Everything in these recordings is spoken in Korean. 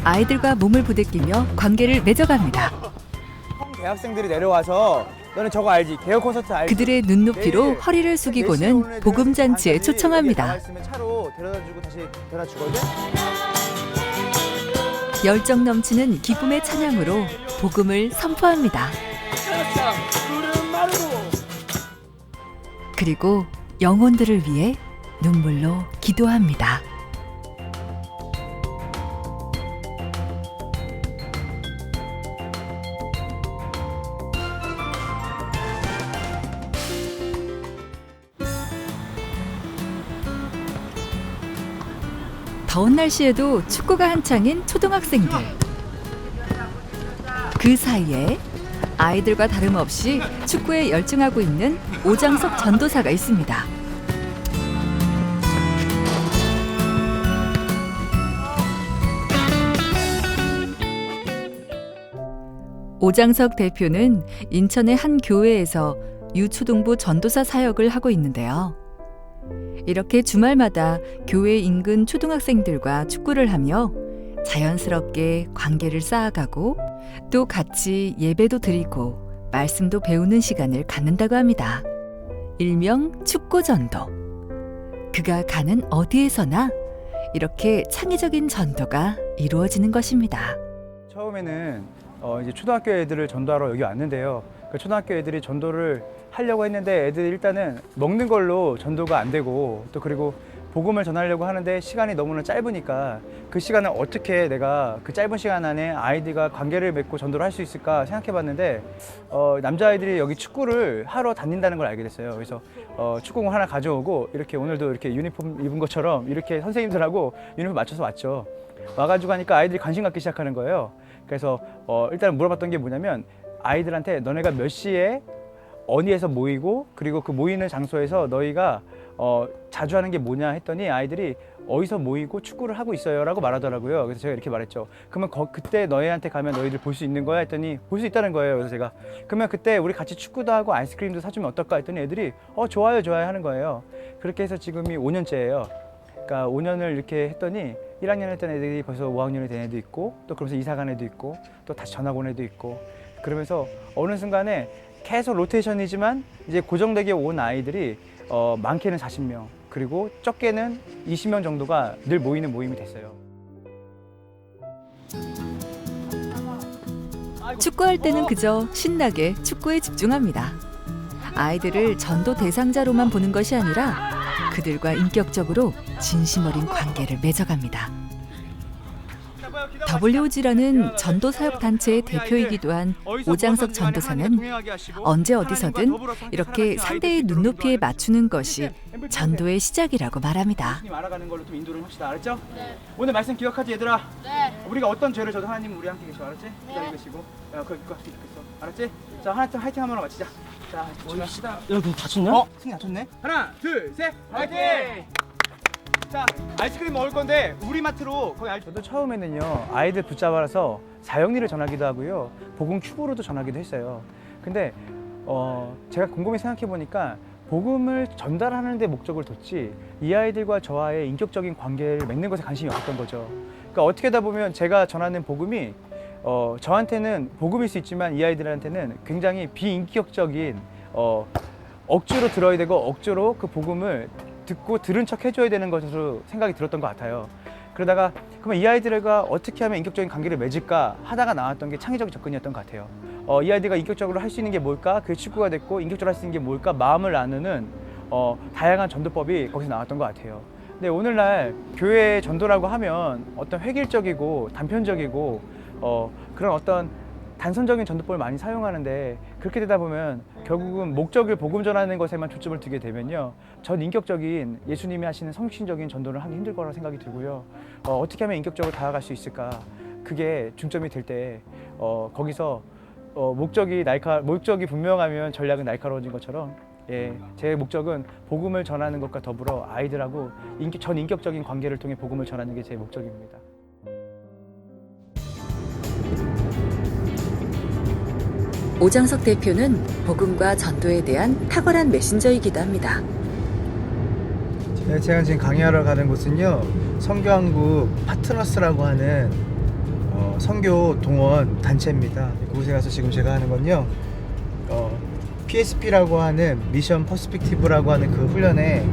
아이들과 몸을 부대끼며 관계를 맺어갑니다. 대학생들이 내려와서 너는 저거 알지? 개혁 콘서트 알지? 그들의 눈높이로 허리를 숙이고는 복음잔치에 초청합니다. 차로 데려다주고 다시 데려다주거든? 열정 넘치는 기쁨의 찬양으로 복음을 선포합니다. 그리고 영혼들을 위해 눈물로 기도합니다. 더운 날씨에도 축구가 한창인 초등학생들. 그 사이에 아이들과 다름없이 축구에 열중하고 있는 오장석 전도사가 있습니다. 오장석 대표는 인천의 한 교회에서 유초등부 전도사 사역을 하고 있는데요. 이렇게 주말마다 교회 인근 초등학생들과 축구를 하며 자연스럽게 관계를 쌓아가고 또 같이 예배도 드리고 말씀도 배우는 시간을 갖는다고 합니다. 일명 축구전도. 그가 가는 어디에서나 이렇게 창의적인 전도가 이루어지는 것입니다. 처음에는 이제 초등학교 애들을 전도하러 여기 왔는데요. 그 초등학교 애들이 전도를 하려고 했는데 애들이 일단은 먹는 걸로 전도가 안 되고 또 그리고 복음을 전하려고 하는데 시간이 너무나 짧으니까 그 시간을 어떻게 내가 그 짧은 시간 안에 아이들과 관계를 맺고 전도를 할 수 있을까 생각해 봤는데 남자아이들이 여기 축구를 하러 다닌다는 걸 알게 됐어요. 그래서 축구공 하나 가져오고 이렇게 오늘도 이렇게 유니폼 입은 것처럼 이렇게 선생님들하고 유니폼 맞춰서 왔죠. 와가지고 하니까 아이들이 관심 갖기 시작하는 거예요. 그래서 일단 물어봤던 게 뭐냐면 아이들한테 너네가 몇 시에 어디에서 모이고 그리고 그 모이는 장소에서 너희가 자주 하는 게 뭐냐 했더니 아이들이 어디서 모이고 축구를 하고 있어요 라고 말하더라고요. 그래서 제가 이렇게 말했죠. 그러면 그때 너희한테 가면 너희들 볼 수 있는 거야 했더니 볼 수 있다는 거예요. 그래서 제가 그러면 그때 우리 같이 축구도 하고 아이스크림도 사주면 어떨까 했더니 애들이 좋아요 좋아요 하는 거예요. 그렇게 해서 지금이 5년째예요. 그러니까 5년을 이렇게 했더니 1학년 했던 애들이 벌써 5학년이 된 애도 있고 또 그러면서 이사 간 애도 있고 또 다시 전학 온 애도 있고 그러면서 어느 순간에 계속 로테이션이지만 이제 고정되게 온 아이들이 많게는 40명 그리고 적게는 20명 정도가 늘 모이는 모임이 됐어요. 축구할 때는 그저 신나게 축구에 집중합니다. 아이들을 전도 대상자로만 보는 것이 아니라 그들과 인격적으로 진심 어린 관계를 맺어갑니다. WOG라는 전도 사역 단체의 대표이기도 한 오장석 전도사는 언제 어디서든 이렇게 상대의 눈높이에 맞추는 것이 전도의 시작이라고 말합니다. 알아가는 걸로 좀 인도를 합시다. 알았죠? 네. 오늘 말씀 기억하지 얘들아? 네. 우리가 어떤 죄를 져도 하나님은 우리 함께 계셔. 알았지? 기다리고 계시고. 그거 할수 있겠어. 알았지? 자, 하나 좀 화이팅 한번 마치자. 자, 모입시다. 야, 너 다쳤냐? 승이 다쳤네. 하나, 둘, 셋. 화이팅! 자, 아이스크림 먹을 건데 우리 마트로 거기 저도 처음에는요 아이들 붙잡아서 사형리를 전하기도 하고요 복음 큐브로도 전하기도 했어요. 근데 제가 곰곰이 생각해 보니까 복음을 전달하는 데 목적을 뒀지 이 아이들과 저와의 인격적인 관계를 맺는 것에 관심이 없었던 거죠. 그러니까 어떻게 하다 보면 제가 전하는 복음이 저한테는 복음일 수 있지만 이 아이들한테는 굉장히 비인격적인 억지로 들어야 되고 억지로 그 복음을 듣고 들은 척 해줘야 되는 것으로 생각이 들었던 것 같아요. 그러다가 그러면 이 아이들과 어떻게 하면 인격적인 관계를 맺을까 하다가 나왔던 게 창의적 접근이었던 것 같아요. 이 아이들과 인격적으로 할 수 있는 게 뭘까? 그게 축구가 됐고 인격적으로 할 수 있는 게 뭘까? 마음을 나누는 다양한 전도법이 거기서 나왔던 것 같아요. 근데 오늘날 교회 전도라고 하면 어떤 획일적이고 단편적이고 그런 어떤 단선적인 전도법을 많이 사용하는데 그렇게 되다 보면 결국은 목적을 복음 전하는 것에만 초점을 두게 되면요 전 인격적인 예수님이 하시는 성신적인 전도를 하기 힘들 거라고 생각이 들고요 어떻게 하면 인격적으로 다가갈 수 있을까 그게 중점이 될 때 거기서 목적이 분명하면 전략은 날카로워진 것처럼 제 목적은 복음을 전하는 것과 더불어 아이들하고 전 인격적인 관계를 통해 복음을 전하는 게 제 목적입니다. 오장석 대표는 복음과 전도에 대한 탁월한 메신저이기도 합니다. 제가 지금 강의하러 가는 곳은요 성교한국 파트너스라고 하는 선교 동원 단체입니다. 그곳에 가서 지금 제가 하는 건요, PSP라고 하는 미션 퍼스펙티브라고 하는 그 훈련의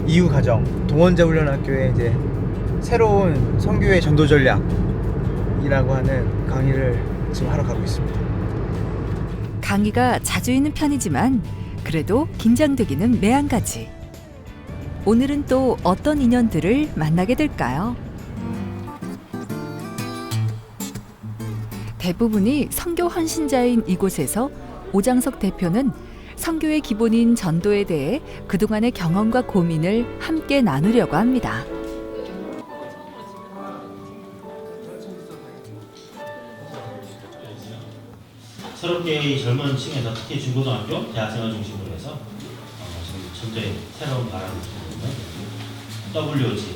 이후 과정, 동원자 훈련학교에 이제 새로운 선교의 전도 전략이라고 하는 강의를 지금 하러 가고 있습니다. 강의가 자주 있는 편이지만 그래도 긴장되기는 매한가지. 오늘은 또 어떤 인연들을 만나게 될까요? 대부분이 선교 헌신자인 이곳에서 오장석 대표는 선교의 기본인 전도에 대해 그동안의 경험과 고민을 함께 나누려고 합니다. 새롭게 이 젊은 층에서 특히 중고등학교, 대학생을 중심으로 해서 지금 전도의 새로운 바람을 불고 있는 WOG,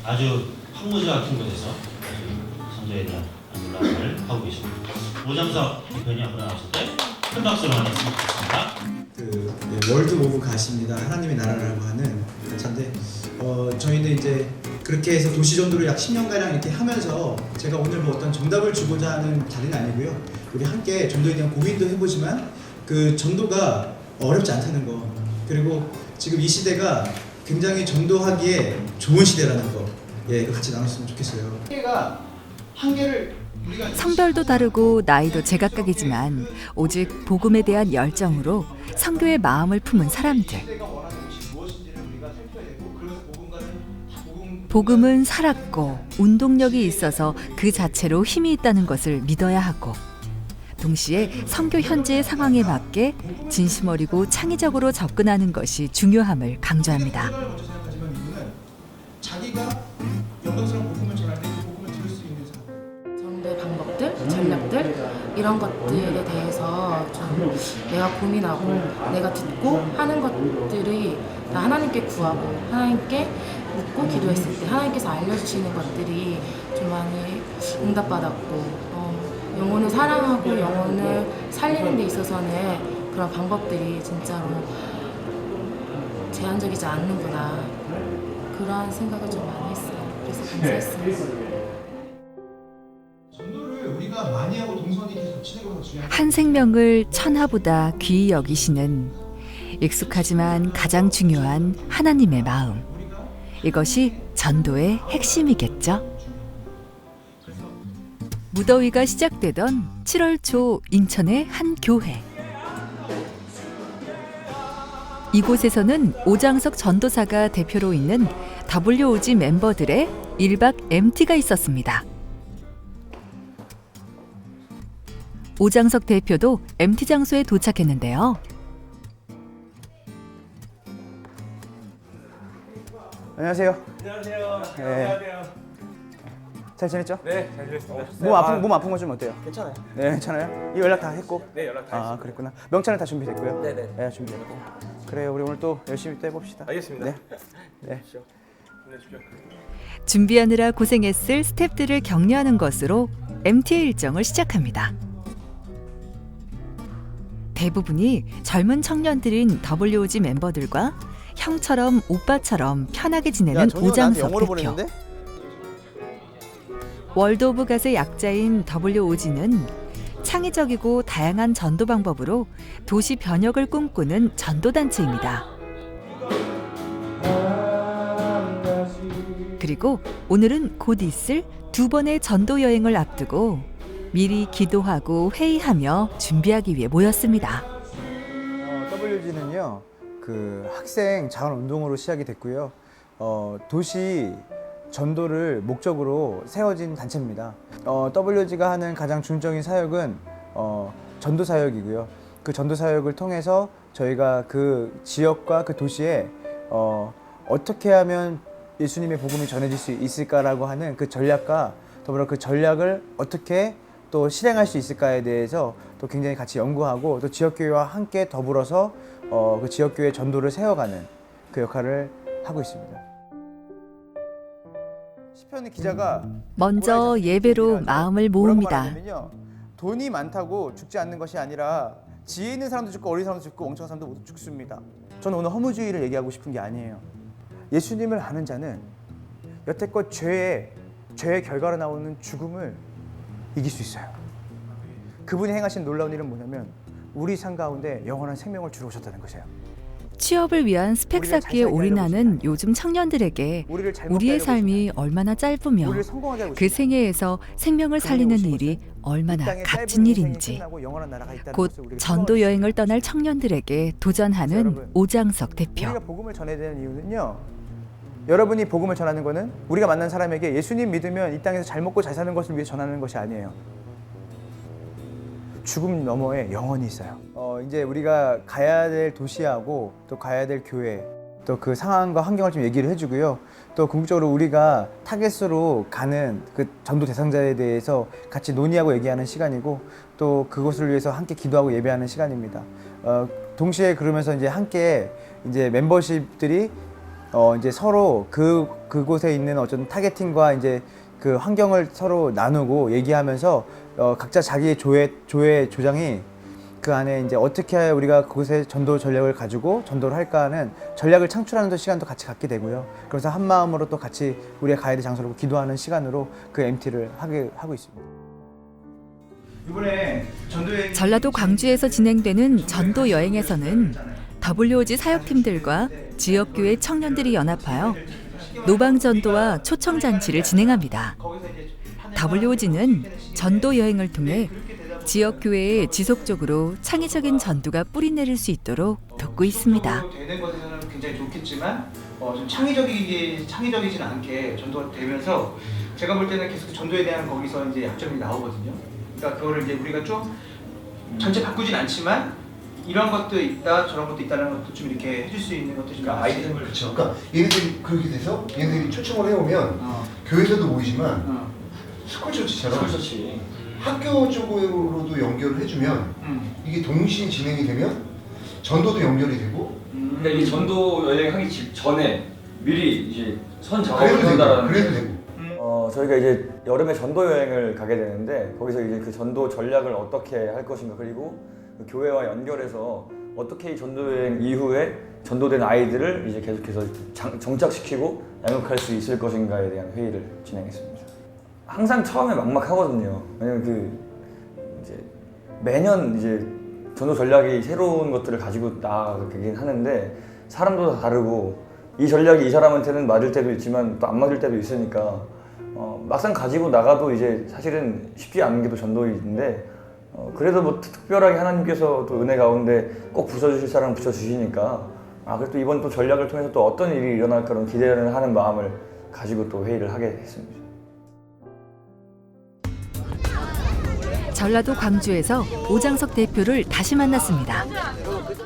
아주 황무지 같은 곳에서 선도에 대한 논란을 하고 계십니다. 오장석 대표님 앞으로 나오실 때 큰 박수로 만났으면 좋겠습니다. 월드 오브 갓입니다. 하나님의 나라라고 하는 단체인데 저희는 이제 그렇게 해서 도시 전도를 약 10년가량 이렇게 하면서 제가 오늘 뭐 어떤 정답을 주고자 하는 자리는 아니고요. 우리 함께 전도에 대한 고민도 해보지만 그 전도가 어렵지 않다는 거, 그리고 지금 이 시대가 굉장히 전도하기에 좋은 시대라는 거, 같이 나눴으면 좋겠어요. 한계를 성별도 다르고 나이도 제각각이지만 오직 복음에 대한 열정으로 선교의 마음을 품은 사람들. 복음은 살았고 운동력이 있어서 그 자체로 힘이 있다는 것을 믿어야 하고, 동시에 선교 현재의 상황에 맞게 진심 어리고 창의적으로 접근하는 것이 중요함을 강조합니다. 자기가 영광스러운 복음을 전할 때 그 복음을 들을 수 있는 사람. 전도의 방법들, 전략들 이런 것들에 대해서 좀 내가 고민하고 내가 듣고 하는 것들이 다 하나님께 구하고 하나님께 묻고 기도했을 때 하나님께서 알려주시는 것들이 좀 많이 응답받았고, 영혼을 사랑하고 영혼을 살리는 데 있어서는 그런 방법들이 진짜로 제한적이지 않는구나, 그런 생각을 좀 많이 했어요. 그래서 감사했어요. 전도를 우리가 많이 하고 동선이 계속 진행하는 거 중요한. 한 생명을 천하보다 귀히 여기시는 익숙하지만 가장 중요한 하나님의 마음. 이것이 전도의 핵심이겠죠. 무더위가 시작되던 7월 초 인천의 한 교회. 이곳에서는 오장석 전도사가 대표로 있는 WOG 멤버들의 1박 MT가 있었습니다. 오장석 대표도 MT 장소에 도착했는데요. 안녕하세요. 안녕하세요. 네. 안녕하세요. 잘 지냈죠? 네, 잘 지냈습니다. 몸 아픈 거 좀 어때요? 괜찮아요. 네, 괜찮아요? 이 연락 다 했고? 네, 연락 다 했습니다. 그랬구나. 명찰은 다 준비됐고요? 네네. 네, 준비됐고. 그래요, 우리 오늘 또 열심히 또 해봅시다. 알겠습니다. 네. 네. 힘내십시오. 준비하느라 고생했을 스태프들을 격려하는 것으로 MT의 일정을 시작합니다. 대부분이 젊은 청년들인 WOG 멤버들과 형처럼 오빠처럼 편하게 지내는 오장석 대표. 월드 오브 갓의 약자인 WOG는 창의적이고 다양한 전도 방법으로 도시 변혁을 꿈꾸는 전도단체입니다. 그리고 오늘은 곧 있을 두 번의 전도 여행을 앞두고 미리 기도하고 회의하며 준비하기 위해 모였습니다. WG는요, 그 학생 자원 운동으로 시작이 됐고요. 도시 전도를 목적으로 세워진 단체입니다. WG가 하는 가장 중점적인 사역은 전도 사역이고요. 그 전도 사역을 통해서 저희가 그 지역과 그 도시에 어떻게 하면 예수님의 복음이 전해질 수 있을까라고 하는 그 전략과 더불어 그 전략을 어떻게 또 실행할 수 있을까에 대해서 또 굉장히 같이 연구하고 또 지역교회와 함께 더불어서 그 지역교회 전도를 세워가는 그 역할을 하고 있습니다. 시편 기자가 먼저 예배로 마음을 모읍니다. 돈이 많다고 죽지 않는 것이 아니라 지혜 있는 사람도 죽고 어린 사람도 죽고 멍청한 사람도 모두 죽습니다. 저는 오늘 허무주의를 얘기하고 싶은 게 아니에요. 예수님을 아는 자는 여태껏 죄의 결과로 나오는 죽음을 이길 수 있어요. 그분이 행하신 놀라운 일은 뭐냐면 우리 삶 가운데 영원한 생명을 주러 오셨다는 것이에요. 취업을 위한 스펙 쌓기에 올인하는 요즘 청년들에게 우리를 잘 먹게 우리의 하려고 삶이 얼마나 짧으며 우리를 성공하게 하고 그 있습니다. 생애에서 생명을 살리는 일이 얼마나 이 땅에 값진 짧은 일인지 인생이 끝나고 영원한 나라가 있다는 곧 것을 우리가 전도 생각할 여행을 떠날 청년들에게 도전하는 여러분, 오장석 대표. 우리가 복음을 전해야 되는 이유는요. 여러분이 복음을 전하는 것은 우리가 만난 사람에게 예수님 믿으면 이 땅에서 잘 먹고 잘 사는 것을 위해 전하는 것이 아니에요. 죽음 너머에 영원히 있어요. 이제 우리가 가야 될 도시하고 또 가야 될 교회 또 그 상황과 환경을 좀 얘기를 해주고요. 또 궁극적으로 우리가 타겟으로 가는 그 전도 대상자에 대해서 같이 논의하고 얘기하는 시간이고 또 그것을 위해서 함께 기도하고 예배하는 시간입니다. 동시에 그러면서 이제 함께 이제 멤버십들이 이제 서로 그곳에 있는 어떤 타겟팅과 이제 그 환경을 서로 나누고 얘기하면서 각자 자기의 조장이 그 안에 이제 어떻게 우리가 그곳에 전도 전략을 가지고 전도를 할까 하는 전략을 창출하는 시간도 같이 갖게 되고요. 그래서 한 마음으로 또 같이 우리가 가야 될 장소로 기도하는 시간으로 그 MT를 하고 있습니다. 이번에 전도여행 전라도 광주에서 진행되는 전도 여행에서는 WOG 사역팀들과 지역교회 청년들이 연합하여 노방전도와 초청잔치를 진행합니다. WOG는 전도 여행을 통해 지역교회에 지속적으로 창의적인 전도가 뿌리내릴 수 있도록 돕고 있습니다. 되는 것에는 굉장히 좋겠지만 좀 창의적이진 않게 전도가 되면서 제가 볼 때는 계속 전도에 대한 거기서 이제 약점이 나오거든요. 그러니까 그거를 이제 우리가 좀 전체 바꾸진 않지만 이런 것도 있다 저런 것도 있다는 것도 좀 이렇게 해줄 수 있는 것도 좀 아이템을 그렇죠. 그러니까 얘네들이 그렇게 돼서 얘네들이 초청을 해오면 교회에서도 모이지만 스쿨처치처럼 학교 쪽으로도 연결을 해주면 이게 동시에 진행이 되면 전도도 연결이 되고. 그러니까 이 전도 여행하기 전에 미리 이제 선 그래도 작업을 되고, 한다라는. 그래도 되고. 저희가 이제 여름에 전도 여행을 가게 되는데 거기서 이제 그 전도 전략을 어떻게 할 것인가 그리고 그 교회와 연결해서 어떻게 이 전도 여행 이후에 전도된 아이들을 이제 계속해서 정착시키고 양육할 수 있을 것인가에 대한 회의를 진행했습니다. 항상 처음에 막막하거든요. 왜냐면 이제 매년 이제 전도 전략이 새로운 것들을 가지고 나가긴 하는데 사람도 다 다르고 이 전략이 이 사람한테는 맞을 때도 있지만 또 안 맞을 때도 있으니까 막상 가지고 나가도 이제 사실은 쉽지 않은 게 또 전도인데 그래도 뭐 특별하게 하나님께서 또 은혜 가운데 꼭 붙여주실 사람 붙여주시니까 그래도 이번 또 전략을 통해서 또 어떤 일이 일어날까 그런 기대를 하는 마음을 가지고 또 회의를 하게 했습니다. 전라도 광주에서 오장석 대표를 다시 만났습니다.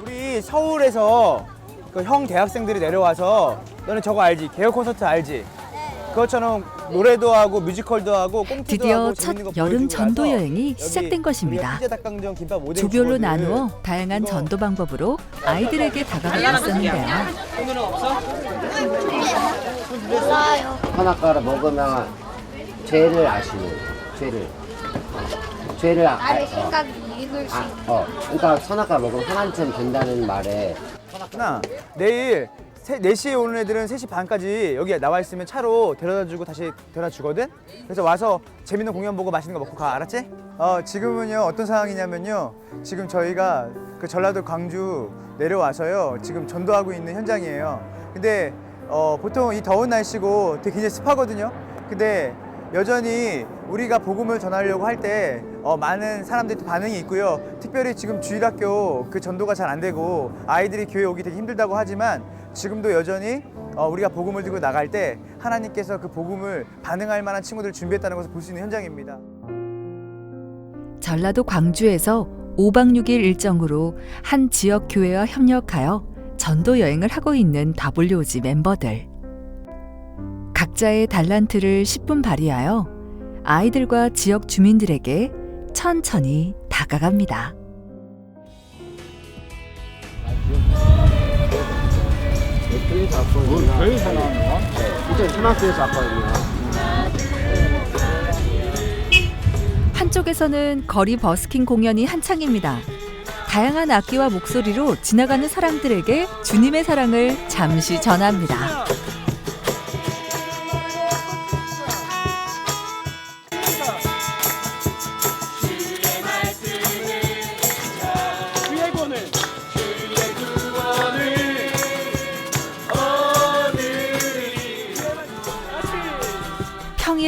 우리 서울에서 그 형 대학생들이 내려와서 너는 저거 알지? 개혁 콘서트 알지? 그것처럼 노래도 하고 뮤지컬도 하고 꽁트도 드디어 하고 첫 재밌는 거 여름 보여주고 전도 나서 여행이 여기 시작된 것입니다. 우리가 피자 닭강정 김밥 오뎅 조별로 주거든. 나누어 다양한 전도 방법으로 아이들에게 다가가고 있었는데요. 선악과를 먹으면 죄를 아시는 죄를 나를 생각이 읽을 수 있는. 그러니까 선악과 먹으면 하나님처럼 된다는 말에 나 내일 4시에 오는 애들은 3시 반까지 여기 나와 있으면 차로 데려다주고 다시 데려다주거든? 그래서 와서 재밌는 공연 보고 맛있는 거 먹고 가, 알았지? 지금은요 어떤 상황이냐면요 지금 저희가 그 전라도 광주 내려와서요 지금 전도하고 있는 현장이에요. 근데 보통 이 더운 날씨고 되게 굉장히 습하거든요. 근데 여전히 우리가 복음을 전하려고 할 때 많은 사람들이 반응이 있고요. 특별히 지금 주일학교 그 전도가 잘 안 되고 아이들이 교회 오기 되게 힘들다고 하지만 지금도 여전히 우리가 복음을 들고 나갈 때 하나님께서 그 복음을 반응할 만한 친구들을 준비했다는 것을 볼 수 있는 현장입니다. 전라도 광주에서 5박 6일 일정으로 한 지역 교회와 협력하여 전도 여행을 하고 있는 WOG 멤버들. 각자의 달란트를 10분 발휘하여 아이들과 지역 주민들에게 천천히 다가갑니다. 한쪽에서는 거리 버스킹 공연이 한창입니다. 다양한 악기와 목소리로 지나가는 사람들에게 주님의 사랑을 잠시 전합니다.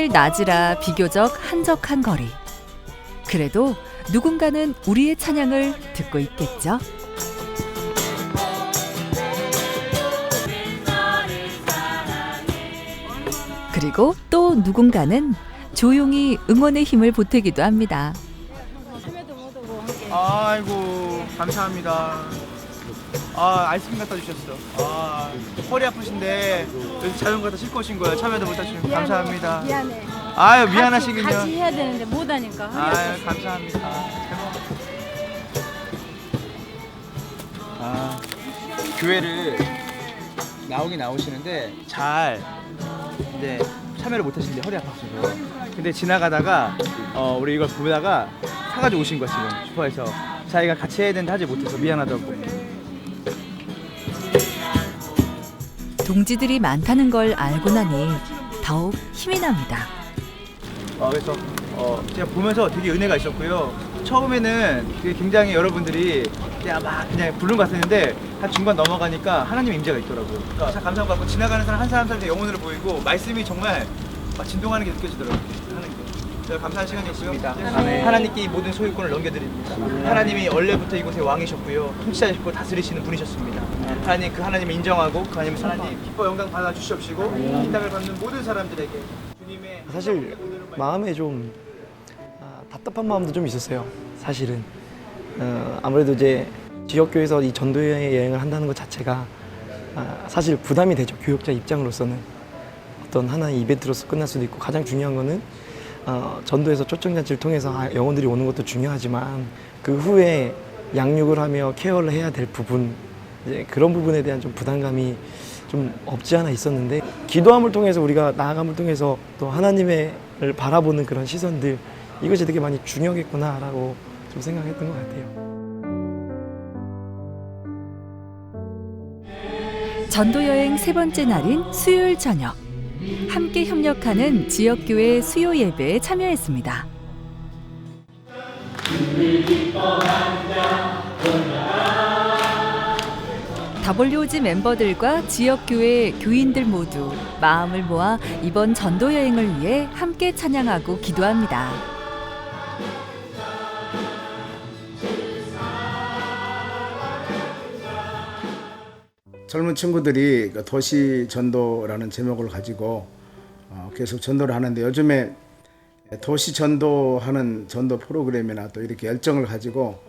하늘 낮이라 비교적 한적한 거리. 그래도 누군가는 우리의 찬양을 듣고 있겠죠. 그리고 또 누군가는 조용히 응원의 힘을 보태기도 합니다. 아이고 감사합니다. 아 아이스크림 갖다 주셨어. 아 허리 아프신데 여기 자전거 갖다 싣고 오신 거예요. 참여도 못 하시고 감사합니다. 미안해. 아유 미안하시긴요. 같이 해야 되는데 못 하니까. 아유 감사합니다. 아 교회를 나오긴 나오시는데 잘 이제 참여를 못 하시는데 허리 아파서. 근데 지나가다가 우리 이걸 보다가 사가지고 오신 거야 지금 슈퍼에서. 자기가 같이 해야 되는데 하지 못해서 미안하다고. 동지들이 많다는 걸 알고 나니 더욱 힘이 납니다. 그래서 제가 보면서 되게 은혜가 있었고요. 처음에는 굉장히 여러분들이 그냥 막 그냥 부른 것 같았는데 한 중간 넘어가니까 하나님의 임재가 있더라고요. 그러니까 참 감사한 것 같고 지나가는 사람 한 사람한테 영혼으로 보이고 말씀이 정말 막 진동하는 게 느껴지더라고요. 하나님께. 제가 감사한 시간이었고요. 하나님께 이 모든 소유권을 넘겨드립니다. 하나님이 원래부터 이곳의 왕이셨고요. 통치자시고 다스리시는 분이셨습니다. 하나님 그 하나님을 인정하고 그 하나님 기뻐 영광 받아 주시옵시고 이 땅을 받는 모든 사람들에게 주님의 사실 마음에 좀 답답한 마음도 좀 있었어요. 사실은 아무래도 이제 지역교회에서 이 전도 여행을 한다는 것 자체가 사실 부담이 되죠. 교역자 입장으로서는 어떤 하나의 이벤트로서 끝날 수도 있고, 가장 중요한 거는 전도에서 초청잔치를 통해서 영혼들이 오는 것도 중요하지만 그 후에 양육을 하며 케어를 해야 될 부분, 이제 그런 부분에 대한 좀 부담감이 좀 없지 않아 있었는데, 기도함을 통해서 우리가 나아감을 통해서 또 하나님을 바라보는 그런 시선들, 이것이 되게 많이 중요하겠구나라고 좀 생각했던 것 같아요. 전도여행 세 번째 날인 수요일 저녁, 함께 협력하는 지역교회 수요 예배에 참여했습니다. WOG 멤버들과 지역교회 교인들 모두 마음을 모아 이번 전도여행을 위해 함께 찬양하고 기도합니다. 젊은 친구들이 도시 전도라는 제목을 가지고 계속 전도를 하는데, 요즘에 도시 전도하는 전도 프로그램이나 또 이렇게 열정을 가지고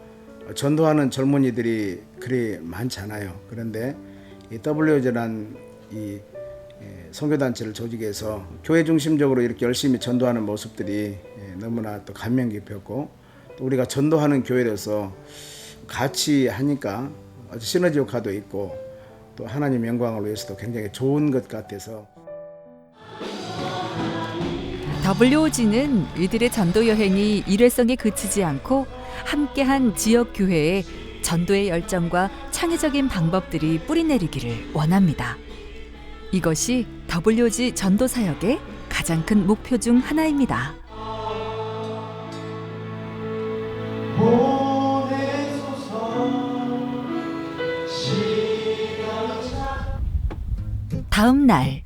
전도하는 젊은이들이 그리 많지 않아요. 그런데 이 WOG라는 이 선교단체를 조직해서 교회 중심적으로 이렇게 열심히 전도하는 모습들이 너무나 또 감명 깊었고, 또 우리가 전도하는 교회로서 같이 하니까 아주 시너지 효과도 있고, 또 하나님 영광을 위해서도 굉장히 좋은 것 같아서. WOG는 이들의 전도 여행이 일회성에 그치지 않고 함께한 지역 교회에 전도의 열정과 창의적인 방법들이 뿌리내리기를 원합니다. 이것이 WOG 전도 사역의 가장 큰 목표 중 하나입니다. 다음 날,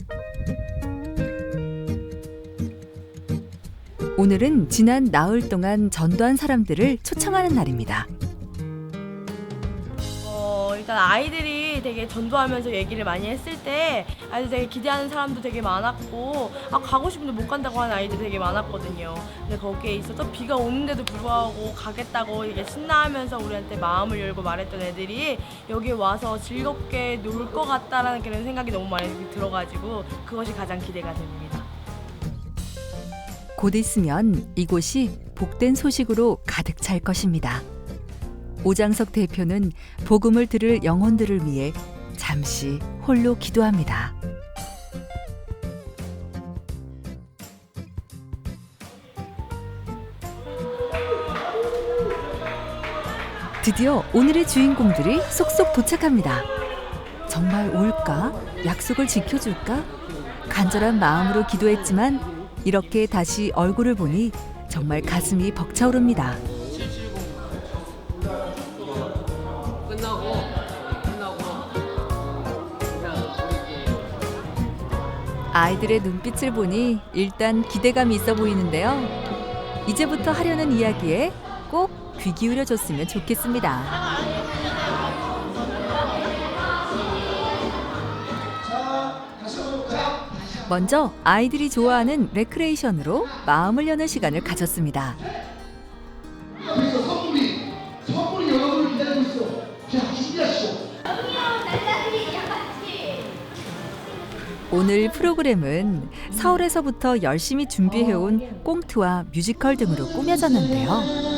오늘은 지난 나흘 동안 전도한 사람들을 초청하는 날입니다. 일단 아이들이 되게 전도하면서 얘기를 많이 했을 때 아이들 되게 기대하는 사람도 되게 많았고, 가고 싶은데 못 간다고 하는 아이들이 되게 많았거든요. 근데 거기에 있어서 비가 오는데도 불구하고 가겠다고 이게 신나하면서 우리한테 마음을 열고 말했던 애들이 여기 와서 즐겁게 놀 것 같다라는 그런 생각이 너무 많이 들어가지고 그것이 가장 기대가 됩니다. 곧 있으면 이곳이 복된 소식으로 가득 찰 것입니다. 오장석 대표는 복음을 들을 영혼들을 위해 잠시 홀로 기도합니다. 드디어 오늘의 주인공들이 속속 도착합니다. 정말 올까? 약속을 지켜줄까? 간절한 마음으로 기도했지만 이렇게 다시 얼굴을 보니 정말 가슴이 벅차오릅니다. 아이들의 눈빛을 보니 일단 기대감이 있어 보이는데요. 이제부터 하려는 이야기에 꼭 귀 기울여 줬으면 좋겠습니다. 먼저 아이들이 좋아하는 레크레이션으로 마음을 여는 시간을 가졌습니다. 그래서 선물이 여러분을 기다리고 있어. 자, 준비하시죠. 오늘 프로그램은 서울에서부터 열심히 준비해온 꽁트와 뮤지컬 등으로 꾸며졌는데요.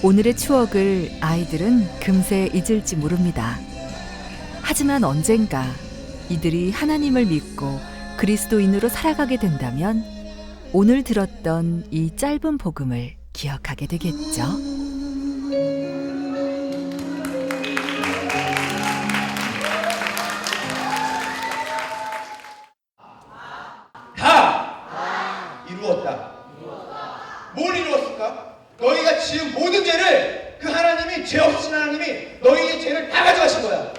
오늘의 추억을 아이들은 금세 잊을지 모릅니다. 하지만 언젠가 이들이 하나님을 믿고 그리스도인으로 살아가게 된다면 오늘 들었던 이 짧은 복음을 기억하게 되겠죠. 이루었다. 뭘 이루었을까? 너희가 지은 모든 죄를 그 하나님이 죄 없으신 하나님이 너희의 죄를 다 가져가신 거야.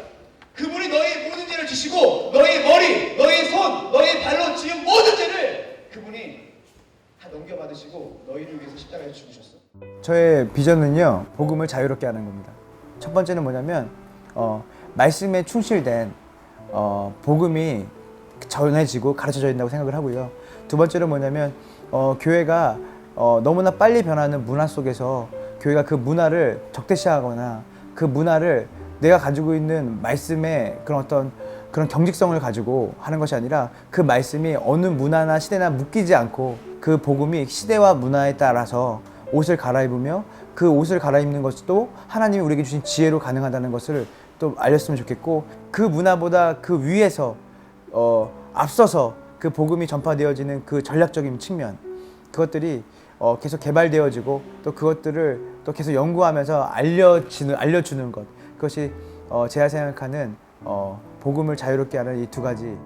그분이 너희의 모든 죄를 지시고 너희의 머리, 너희의 손, 너희의 발로 지은 모든 죄를 그분이 다 넘겨받으시고 너희를 위해서 십자가에 죽으셨어. 저의 비전은요, 복음을 자유롭게 하는 겁니다. 첫 번째는 뭐냐면 말씀에 충실된 복음이 전해지고 가르쳐져 있다고 생각을 하고요. 두 번째는 뭐냐면 교회가 너무나 빨리 변하는 문화 속에서 교회가 그 문화를 적대시하거나 그 문화를 내가 가지고 있는 말씀의 그런 경직성을 가지고 하는 것이 아니라 그 말씀이 어느 문화나 시대나 묶이지 않고 그 복음이 시대와 문화에 따라서 옷을 갈아입으며 그 옷을 갈아입는 것도 하나님이 우리에게 주신 지혜로 가능하다는 것을 또 알렸으면 좋겠고, 그 문화보다 그 위에서 앞서서 그 복음이 전파되어지는 그 전략적인 측면, 그것들이 계속 개발되어지고 또 그것들을 또 계속 연구하면서 알려주는 것, 그것이 제가 생각하는 복음을 자유롭게 하는 이 두 가지.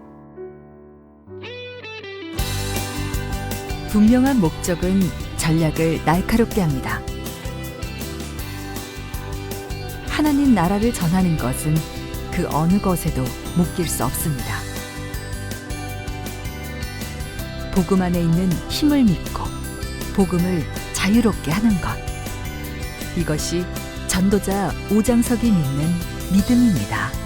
분명한 목적은 전략을 날카롭게 합니다. 하나님 나라를 전하는 것은 그 어느 것에도 묶일 수 없습니다. 복음 안에 있는 힘을 믿고 복음을 자유롭게 하는 것, 이것이 전도자 오장석이 믿는 믿음입니다.